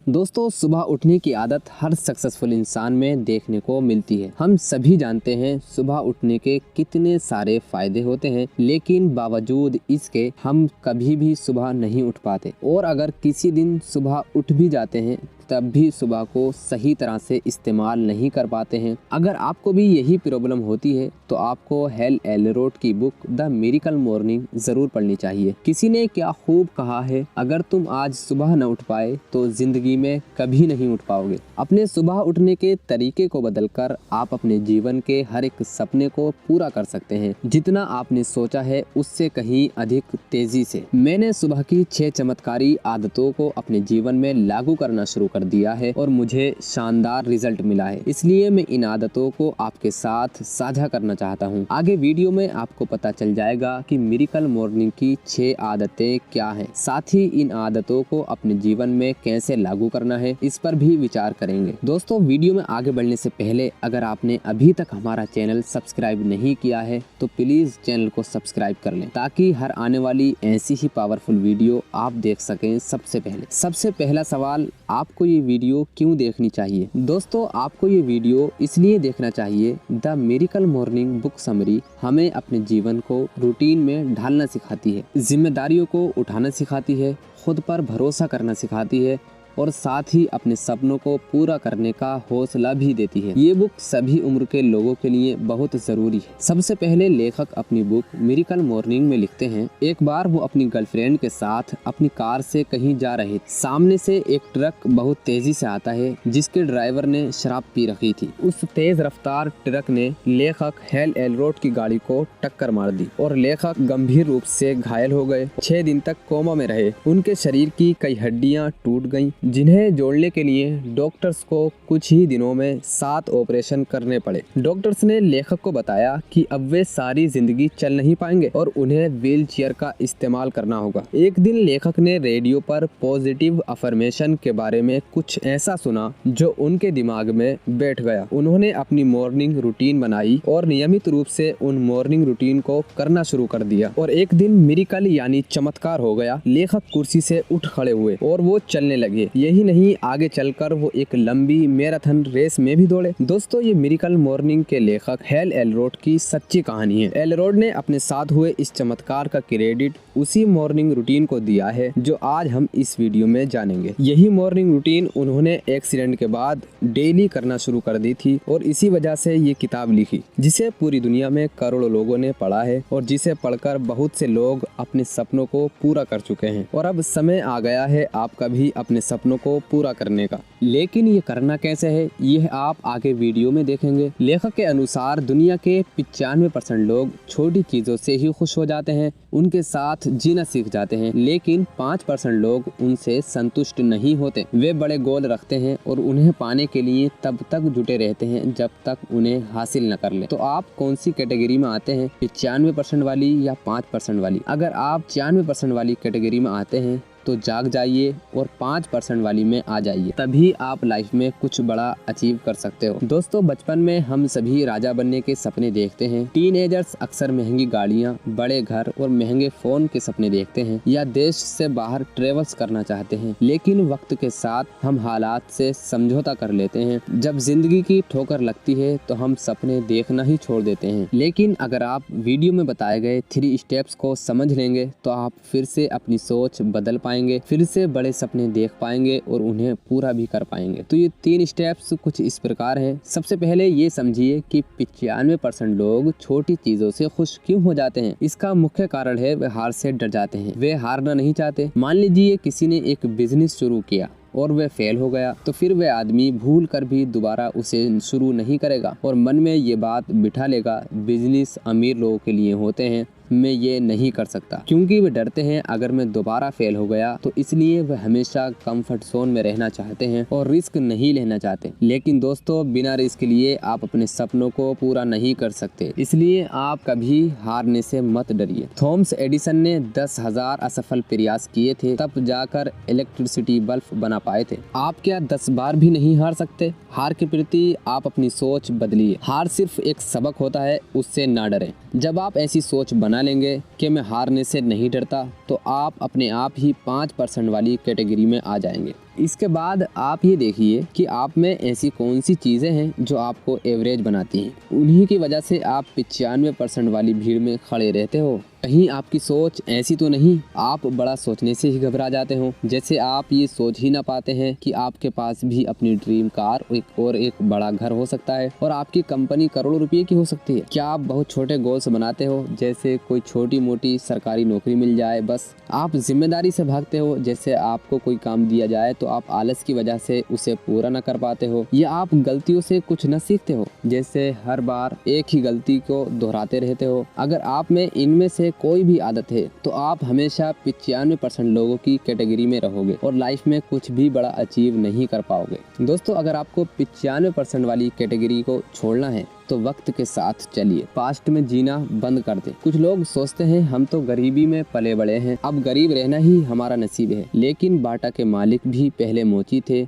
दोस्तों, सुबह उठने की आदत हर सक्सेसफुल इंसान में देखने को मिलती है। हम सभी जानते हैं सुबह उठने के कितने सारे फायदे होते हैं, लेकिन बावजूद इसके हम कभी भी सुबह नहीं उठ पाते। और अगर किसी दिन सुबह उठ भी जाते हैं तब भी सुबह को सही तरह से इस्तेमाल नहीं कर पाते हैं। अगर आपको भी यही प्रॉब्लम होती है तो आपको हेल एलरोड की बुक द मिरेकल मॉर्निंग जरूर पढ़नी चाहिए। किसी ने क्या खूब कहा है, अगर तुम आज सुबह न उठ पाए तो जिंदगी में कभी नहीं उठ पाओगे। अपने सुबह उठने के तरीके को बदलकर आप अपने जीवन के हर एक सपने को पूरा कर सकते हैं, जितना आपने सोचा है उससे कहीं अधिक तेजी से। मैंने सुबह की 6 चमत्कारी आदतों को अपने जीवन में लागू करना शुरू कर दिया है और मुझे शानदार रिजल्ट मिला है। इसलिए मैं इन आदतों को आपके साथ साझा करना चाहता हूँ। आगे वीडियो में आपको पता चल जाएगा कि मिरेकल मॉर्निंग की 6 आदतें क्या हैं। साथ ही इन आदतों को अपने जीवन में कैसे लागू करना है इस पर भी विचार करेंगे। दोस्तों, वीडियो में आगे बढ़ने से पहले अगर आपने अभी तक हमारा चैनल सब्सक्राइब नहीं किया है तो प्लीज चैनल को सब्सक्राइब कर लें, ताकि हर आने वाली ऐसी ही पावरफुल वीडियो आप देख सकें सबसे पहले। सबसे पहला सवाल, आपको ये वीडियो क्यों देखनी चाहिए? दोस्तों, आपको ये वीडियो इसलिए देखना चाहिए। The miracle morning book summary हमें अपने जीवन को रूटीन में ढालना सिखाती है, जिम्मेदारियों को उठाना सिखाती है, खुद पर भरोसा करना सिखाती है और साथ ही अपने सपनों को पूरा करने का हौसला भी देती है। ये बुक सभी उम्र के लोगों के लिए बहुत जरूरी है। सबसे पहले लेखक अपनी बुक मिरेकल मॉर्निंग में लिखते हैं, एक बार वो अपनी गर्लफ्रेंड के साथ अपनी कार से कहीं जा रहे थे। सामने से एक ट्रक बहुत तेजी से आता है, जिसके ड्राइवर ने शराब पी रखी थी। उस तेज रफ्तार ट्रक ने लेखक हेल एलरोड की गाड़ी को टक्कर मार दी और लेखक गंभीर रूप से घायल हो गए। 6 दिन तक कोमा में रहे। उनके शरीर की कई हड्डियां टूट गईं, जिन्हें जोड़ने के लिए डॉक्टर्स को कुछ ही दिनों में 7 ऑपरेशन करने पड़े। डॉक्टर्स ने लेखक को बताया कि अब वे सारी जिंदगी चल नहीं पाएंगे और उन्हें व्हील चेयर का इस्तेमाल करना होगा। एक दिन लेखक ने रेडियो पर पॉजिटिव अफर्मेशन के बारे में कुछ ऐसा सुना जो उनके दिमाग में बैठ गया। उन्होंने अपनी मॉर्निंग रूटीन बनाई और नियमित रूप से उन मॉर्निंग रूटीन को करना शुरू कर दिया और एक दिन मिरेकल यानी चमत्कार हो गया। लेखक कुर्सी से उठ खड़े हुए और वो चलने लगे। यही नहीं, आगे चलकर वो एक लंबी मैराथन रेस में भी दौड़े। दोस्तों, ये मिरेकल मॉर्निंग के लेखक हेल एलरोड की सच्ची कहानी है। एलरोड ने अपने साथ हुए इस चमत्कार का क्रेडिट उसी मॉर्निंग रूटीन को दिया है जो आज हम इस वीडियो में जानेंगे। यही मॉर्निंग रूटीन उन्होंने एक्सीडेंट के बाद डेली करना शुरू कर दी थी और इसी वजह से ये किताब लिखी, जिसे पूरी दुनिया में करोड़ों लोगों ने पढ़ा है और जिसे पढ़कर बहुत से लोग अपने सपनों को पूरा कर चुके हैं। और अब समय आ गया है आपका भी अपने सपनों को पूरा करने का। लेकिन ये करना कैसे है, यह आप आगे वीडियो में देखेंगे। लेखक के अनुसार दुनिया के 95% लोग छोटी चीजों से ही खुश हो जाते हैं, उनके साथ जीना सीख जाते हैं, लेकिन 5% लोग उनसे संतुष्ट नहीं होते। वे बड़े गोल रखते हैं और उन्हें पाने के लिए तब तक जुटे रहते हैं जब तक उन्हें हासिल न कर ले। तो आप कौन सी कैटेगरी में आते हैं, 95% वाली या 5% वाली? अगर आप 96% वाली कैटेगरी में आते हैं तो जाग जाइए और 5% वाली में आ जाइए, तभी आप लाइफ में कुछ बड़ा अचीव कर सकते हो। दोस्तों, बचपन में हम सभी राजा बनने के सपने देखते हैं। टीनेजर्स अक्सर महंगी गाड़ियां, बड़े घर और महंगे फोन के सपने देखते हैं या देश से बाहर ट्रेवल्स करना चाहते हैं। लेकिन वक्त के साथ हम हालात से समझौता कर लेते हैं। जब जिंदगी की ठोकर लगती है तो हम सपने देखना ही छोड़ देते हैं। लेकिन अगर आप वीडियो में बताए गए 3 स्टेप्स को समझ लेंगे तो आप फिर से अपनी सोच बदल पाएंगे, फिर से बड़े सपने देख पाएंगे और उन्हें पूरा भी कर पाएंगे। तो ये 3 स्टेप्स कुछ इस प्रकार हैं। सबसे पहले ये समझिए कि 95% लोग छोटी चीजों से खुश क्यों हो जाते हैं। इसका मुख्य कारण है वे हार से डर जाते हैं। वे हारना नहीं चाहते। मान लीजिए किसी ने एक बिजनेस शुरू किया और वह फेल हो गया, तो फिर वह आदमी भूल कर भी दोबारा उसे शुरू नहीं करेगा और मन में ये बात बिठा लेगा, बिजनेस अमीर लोगों के लिए होते हैं, मैं ये नहीं कर सकता। क्योंकि वे डरते हैं अगर मैं दोबारा फेल हो गया तो इसलिए वे हमेशा कंफर्ट जोन में रहना चाहते हैं और रिस्क नहीं लेना चाहते। लेकिन दोस्तों, बिना रिस्क लिए आप अपने सपनों को पूरा नहीं कर सकते, इसलिए आप कभी हारने से मत डरिए। थॉमस एडिसन ने 10,000 असफल प्रयास किए थे, तब जाकर इलेक्ट्रिसिटी बल्ब बना पाए थे। आप क्या 10 बार भी नहीं हार सकते? हार के प्रति आप अपनी सोच बदलिए। हार सिर्फ एक सबक होता है, उससे ना डरें। जब आप ऐसी सोच बना लेंगे कि मैं हारने से नहीं डरता, तो आप अपने आप ही 5% वाली कैटेगरी में आ जाएंगे। इसके बाद आप ये देखिए कि आप में ऐसी कौन सी चीजें हैं जो आपको एवरेज बनाती हैं। उन्हीं की वजह से आप 95% वाली भीड़ में खड़े रहते हो। कहीं आपकी सोच ऐसी तो नहीं आप बड़ा सोचने से ही घबरा जाते हो, जैसे आप ये सोच ही ना पाते हैं कि आपके पास भी अपनी ड्रीम कार और एक बड़ा घर हो सकता है और आपकी कंपनी करोड़ों रुपए की हो सकती है। क्या आप बहुत छोटे गोल्स बनाते हो, जैसे कोई छोटी मोटी सरकारी नौकरी मिल जाए, बस आप जिम्मेदारी से भागते हो, जैसे आपको कोई काम दिया जाए तो आप आलस की वजह से उसे पूरा न कर पाते हो, या आप गलतियों से कुछ न सीखते हो, जैसे हर बार एक ही गलती को दोहराते रहते हो। अगर आप में इनमें से कोई भी आदत है तो आप हमेशा 95% लोगों की कैटेगरी में रहोगे और लाइफ में कुछ भी बड़ा अचीव नहीं कर पाओगे। दोस्तों, अगर आपको 95% वाली कैटेगरी को छोड़ना है तो वक्त के साथ चलिए, पास्ट में जीना बंद कर दें। कुछ लोग सोचते हैं हम तो गरीबी में पले बड़े हैं, अब गरीब रहना ही हमारा नसीब है, लेकिन बाटा के मालिक भी पहले मोची थे।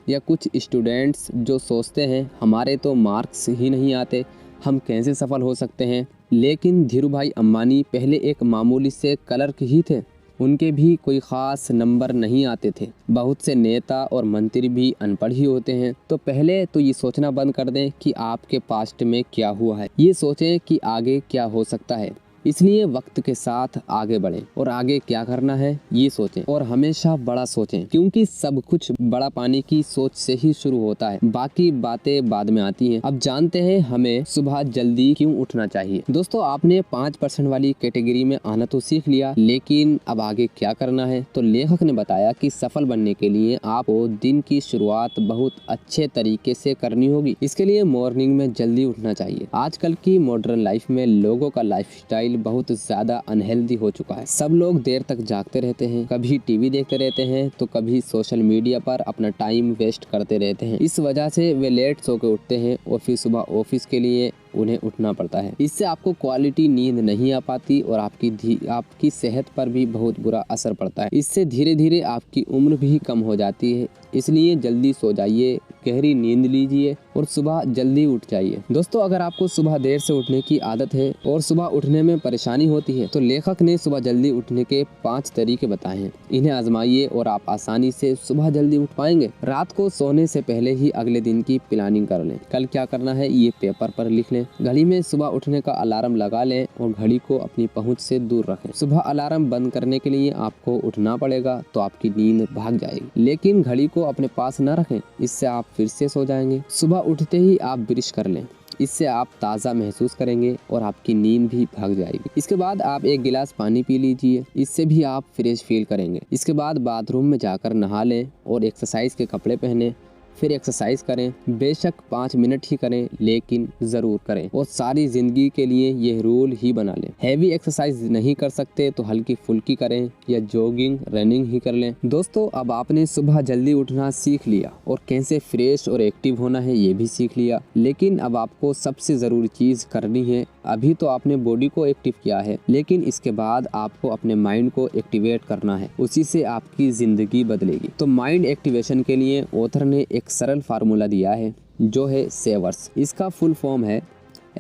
या कुछ स्टूडेंट्स जो सोचते हैं हमारे तो मार्क्स ही नहीं आते, हम कैसे सफल हो सकते हैं, लेकिन धीरूभाई अंबानी पहले एक मामूली से क्लर्क ही थे, उनके भी कोई ख़ास नंबर नहीं आते थे। बहुत से नेता और मंत्री भी अनपढ़ ही होते हैं। तो पहले तो ये सोचना बंद कर दें कि आपके पास्ट में क्या हुआ है, ये सोचें कि आगे क्या हो सकता है। इसलिए वक्त के साथ आगे बढ़ें और आगे क्या करना है ये सोचें और हमेशा बड़ा सोचें, क्योंकि सब कुछ बड़ा पाने की सोच से ही शुरू होता है, बाकी बातें बाद में आती हैं। अब जानते हैं हमें सुबह जल्दी क्यों उठना चाहिए। दोस्तों, आपने 5% वाली कैटेगरी में आना तो सीख लिया, लेकिन अब आगे क्या करना है। तो लेखक ने बताया कि सफल बनने के लिए आपको दिन की शुरुआत बहुत अच्छे तरीके से करनी होगी। इसके लिए मॉर्निंग में जल्दी उठना चाहिए। आजकल की मॉडर्न लाइफ में लोगों का लाइफस्टाइल बहुत ज्यादा अनहेल्दी हो चुका है। सब लोग देर तक जागते रहते हैं, कभी टीवी देखते रहते हैं तो कभी सोशल मीडिया पर अपना टाइम वेस्ट करते रहते हैं। इस वजह से वे लेट सो के उठते हैं और फिर सुबह ऑफिस के लिए उन्हें उठना पड़ता है। इससे आपको क्वालिटी नींद नहीं आ पाती और आपकी सेहत पर भी बहुत बुरा असर पड़ता है। इससे धीरे धीरे आपकी उम्र भी कम हो जाती है। इसलिए जल्दी सो जाइए, गहरी नींद लीजिए और सुबह जल्दी उठ जाइए। दोस्तों, अगर आपको सुबह देर से उठने की आदत है और सुबह उठने में परेशानी होती है तो लेखक ने सुबह जल्दी उठने के 5 तरीके बताए हैं। इन्हें आजमाइए और आप आसानी से सुबह जल्दी उठ पाएंगे। रात को सोने से पहले ही अगले दिन की प्लानिंग कर लें। कल क्या करना है ये पेपर पर लिख लें। घड़ी में सुबह उठने का अलार्म लगा लें और घड़ी को अपनी पहुंच से दूर रखें। सुबह अलार्म बंद करने के लिए आपको उठना पड़ेगा तो आपकी नींद भाग जाएगी, लेकिन घड़ी को अपने पास न रखें, इससे आप फिर से सो जाएंगे। सुबह उठते ही आप ब्रश कर लें, इससे आप ताज़ा महसूस करेंगे और आपकी नींद भी भाग जाएगी। इसके बाद आप 1 गिलास पानी पी लीजिए, इससे भी आप फ्रेश फील करेंगे। इसके बाद बाथरूम में जाकर नहा लें और एक्सरसाइज के कपड़े पहने, फिर एक्सरसाइज करें। बेशक 5 मिनट ही करें, लेकिन ज़रूर करें और सारी ज़िंदगी के लिए यह रूल ही बना लें। हैवी एक्सरसाइज नहीं कर सकते तो हल्की फुल्की करें या जॉगिंग रनिंग ही कर लें। दोस्तों, अब आपने सुबह जल्दी उठना सीख लिया और कैसे फ्रेश और एक्टिव होना है ये भी सीख लिया, लेकिन अब आपको सबसे ज़रूरी चीज़ करनी है। अभी तो आपने बॉडी को एक्टिव किया है, लेकिन इसके बाद आपको अपने माइंड को एक्टिवेट करना है, उसी से आपकी ज़िंदगी बदलेगी। तो माइंड एक्टिवेशन के लिए ऑथर ने एक सरल फार्मूला दिया है जो है सेवर्स। इसका फुल फॉर्म है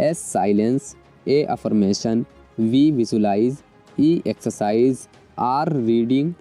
S silence, A affirmation, V visualise, E exercise, R reading,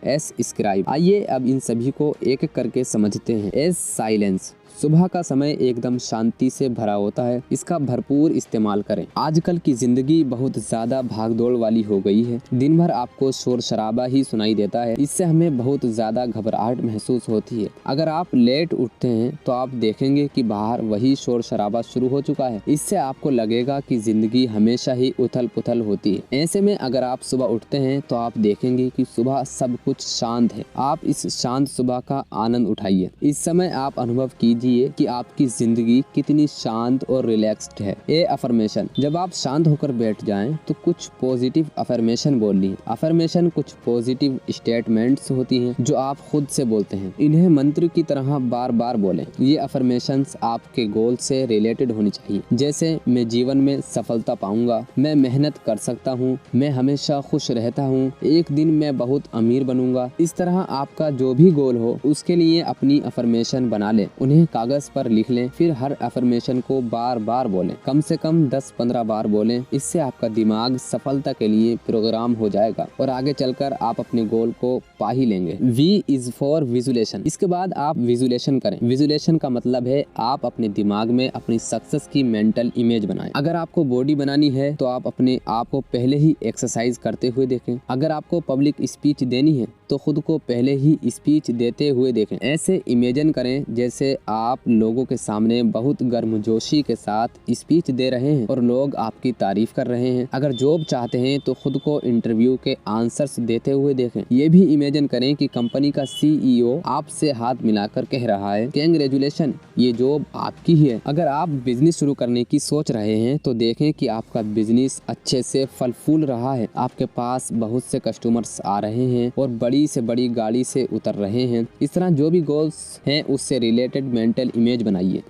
S scribe. आइए अब इन सभी को एक एक करके समझते हैं। S साइलेंस, सुबह का समय एकदम शांति से भरा होता है, इसका भरपूर इस्तेमाल करें। आजकल की जिंदगी बहुत ज्यादा भागदौड़ वाली हो गई है, दिन भर आपको शोर शराबा ही सुनाई देता है, इससे हमें बहुत ज्यादा घबराहट महसूस होती है। अगर आप लेट उठते हैं तो आप देखेंगे कि बाहर वही शोर शराबा शुरू हो चुका है, इससे आपको लगेगा कि जिंदगी हमेशा ही उथल पुथल होती है। ऐसे में अगर आप सुबह उठते हैं तो आप देखेंगे कि सुबह सब कुछ शांत है। आप इस शांत सुबह का आनंद उठाइए। इस समय आप अनुभव कीजिए कि आपकी जिंदगी कितनी शांत और रिलैक्स्ड है। ए अफर्मेशन, जब आप शांत होकर बैठ जाएं तो कुछ पॉजिटिव अफर्मेशन बोलनी है। अफर्मेशन कुछ पॉजिटिव स्टेटमेंट्स होती हैं जो आप खुद से बोलते हैं, इन्हें मंत्र की तरह बार बार बोलें। ये अफर्मेशंस आपके गोल से रिलेटेड होनी चाहिए, जैसे मैं जीवन में सफलता पाऊंगा, मैं मेहनत कर सकता हूँ, मैं हमेशा खुश रहता हूँ, एक दिन मैं बहुत अमीर बनूंगा। इस तरह आपका जो भी गोल हो उसके लिए अपनी अफर्मेशन बना लें, उन्हें कागज पर लिख लें, फिर हर अफर्मेशन को बार बार बोलें, कम से कम 10-15 बार बोलें। इससे आपका दिमाग सफलता के लिए प्रोग्राम हो जाएगा और आगे चलकर आप अपने गोल को पा ही लेंगे। V is for visualisation. इसके बाद आप विजुलेशन करें। विजुलेशन का मतलब है आप अपने दिमाग में अपनी सक्सेस की मेंटल इमेज बनाएं। अगर आपको बॉडी बनानी है तो आप अपने आप को पहले ही एक्सरसाइज करते हुए देखें। अगर आपको पब्लिक स्पीच देनी है तो खुद को पहले ही स्पीच देते हुए देखें। ऐसे इमेजिन करें जैसे आप लोगों के सामने बहुत गर्मजोशी के साथ स्पीच दे रहे हैं और लोग आपकी तारीफ कर रहे हैं। अगर जॉब चाहते हैं तो खुद को इंटरव्यू के आंसर्स देते हुए देखें। ये भी इमेजिन करें कि कंपनी का CEO आपसे हाथ मिलाकर कह रहा है कांग्रेचुलेशन, ये जॉब आपकी ही है। अगर आप बिजनेस शुरू करने की सोच रहे हैं तो देखें कि आपका बिजनेस अच्छे से फल फूल रहा है, आपके पास बहुत से कस्टमर्स आ रहे हैं और बड़ी से बड़ी गाड़ी से उतर रहे हैं। इस तरह जो भी गोल्स हैं उससे रिलेटेड मेंटल इमेज बनाइए।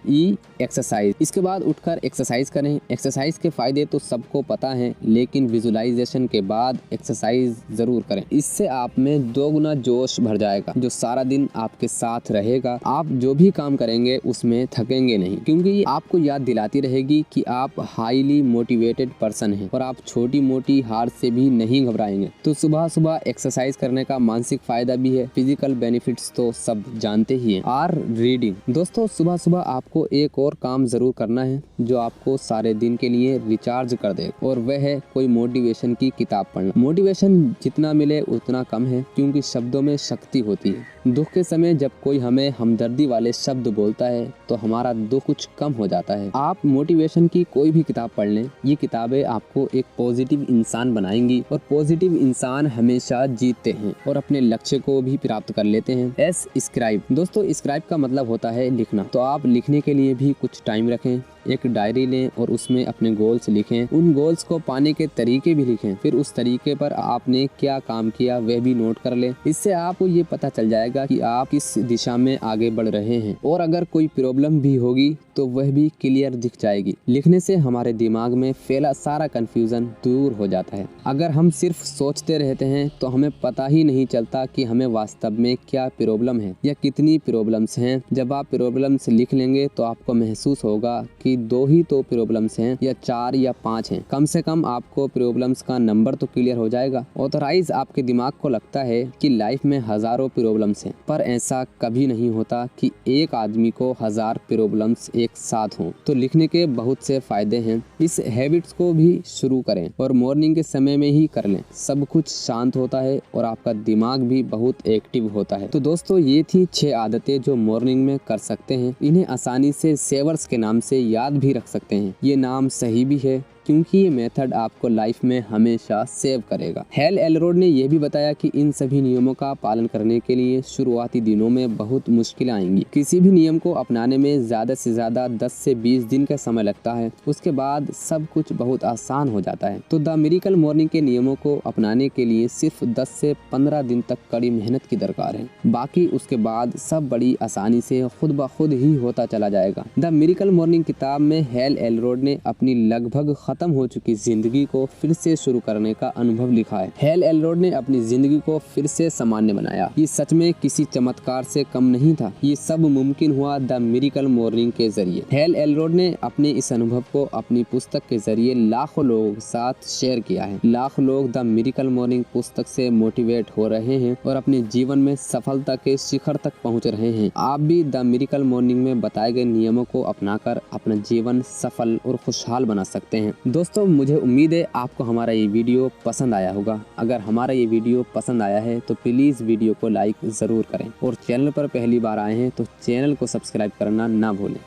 एक्सरसाइज। इसके बाद उठकर एक्सरसाइज करें। एक्सरसाइज के फायदे तो सबको पता है, लेकिन विजुलाइजेशन के बाद एक्सरसाइज जरूर करें। इससे आप में 2 गुना जोश भर जाएगा जो सारा दिन आपके साथ रहेगा। आप जो भी काम करेंगे उसमें थकेंगे नहीं, क्योंकि आपको याद दिलाती रहेगी कि आप हाईली मोटिवेटेड पर्सन हैं और आप छोटी मोटी हार से भी नहीं घबराएंगे। तो सुबह सुबह एक्सरसाइज करने का मानसिक फायदा भी है, फिजिकल बेनिफिट्स तो सब जानते ही हैं। रीडिंग। दोस्तों सुबह सुबह आपको एक और काम जरूर करना है जो आपको सारे दिन के लिए रिचार्ज कर दे, और वह है कोई मोटिवेशन की किताब पढ़ना। मोटिवेशन जितना मिले उतना कम है, क्योंकि शब्दों में शक्ति होती है। दुख के समय जब कोई हमें हमदर्दी वाले शब्द बोलता है तो हमारा दुख कुछ कम हो जाता है। आप मोटिवेशन की कोई भी किताब पढ़ लें, ये किताबें आपको एक पॉजिटिव इंसान बनाएंगी, और पॉजिटिव इंसान हमेशा जीतते हैं और अपने लक्ष्य को भी प्राप्त कर लेते हैं। स्क्राइब। दोस्तों स्क्राइब का मतलब होता है लिखना। तो आप लिखने के लिए भी कुछ टाइम रखें, एक डायरी लें और उसमें अपने गोल्स लिखें। उन गोल्स को पाने के तरीके भी लिखें, फिर उस तरीके पर आपने क्या काम किया वह भी नोट कर लें। इससे आपको ये पता चल जाएगा कि आप किस दिशा में आगे बढ़ रहे हैं, और अगर कोई प्रॉब्लम भी होगी तो वह भी क्लियर दिख जाएगी। लिखने से हमारे दिमाग में फैला सारा कंफ्यूजन दूर हो जाता है। अगर हम सिर्फ सोचते रहते हैं तो हमें पता ही नहीं चलता कि हमें वास्तव में क्या प्रॉब्लम है या कितनी प्रॉब्लम्स हैं। जब आप प्रॉब्लम्स लिख लेंगे तो आपको महसूस होगा कि 2 ही तो प्रॉब्लम्स हैं या 4 या 5 हैं। कम से कम आपको प्रॉब्लम्स का नंबर तो क्लियर हो जाएगा। ऑथराइज आपके दिमाग को लगता है कि लाइफ में हजारों प्रॉब्लम्स हैं, पर ऐसा कभी नहीं होता कि एक आदमी को 1000 प्रॉब्लम्स एक साथ हों। तो लिखने के बहुत से फायदे हैं। इस हैबिट्स को भी शुरू करें और मॉर्निंग के समय में ही कर लें। सब कुछ शांत होता है और आपका दिमाग भी बहुत एक्टिव होता है। तो दोस्तों ये थी 6 आदतें जो मॉर्निंग में कर सकते हैं। इन्हें आसानी से सेवर्स के नाम से याद भी रख सकते हैं। ये नाम सही भी है क्योंकि ये मेथड आपको लाइफ में हमेशा सेव करेगा। हेल एलरोड ने यह भी बताया कि इन सभी नियमों का पालन करने के लिए शुरुआती दिनों में बहुत मुश्किलें आएंगी। किसी भी नियम को अपनाने में ज्यादा से ज्यादा 10 से 20 दिन का समय लगता है, उसके बाद सब कुछ बहुत आसान हो जाता है। तो द मिरेकल मॉर्निंग के नियमों को अपनाने के लिए सिर्फ 10 से 15 दिन तक कड़ी मेहनत की दरकार है। बाकी उसके बाद सब बड़ी आसानी से खुद ब खुद ही होता चला जाएगा। द मिरेकल मॉर्निंग किताब में हेल एलरोड ने अपनी लगभग खत्म हो चुकी जिंदगी को फिर से शुरू करने का अनुभव लिखा है। हेल एलरोड ने अपनी जिंदगी को फिर से सामान्य बनाया। ये सच में किसी चमत्कार से कम नहीं था। ये सब मुमकिन हुआ द मिरेकल मॉर्निंग के जरिए। हेल एलरोड ने अपने इस अनुभव को अपनी पुस्तक के जरिए लाखों लोगों के साथ शेयर किया है। लाखों लोग द मिरेकल मॉर्निंग पुस्तक से मोटिवेट हो रहे हैं और अपने जीवन में सफलता के शिखर तक पहुंच रहे हैं। आप भी द मिरेकल मॉर्निंग में बताए गए नियमों को अपनाकर अपना जीवन सफल और खुशहाल बना सकते हैं। दोस्तों मुझे उम्मीद है आपको हमारा ये वीडियो पसंद आया होगा। अगर हमारा ये वीडियो पसंद आया है तो प्लीज़ वीडियो को लाइक ज़रूर करें, और चैनल पर पहली बार आए हैं तो चैनल को सब्सक्राइब करना ना भूलें।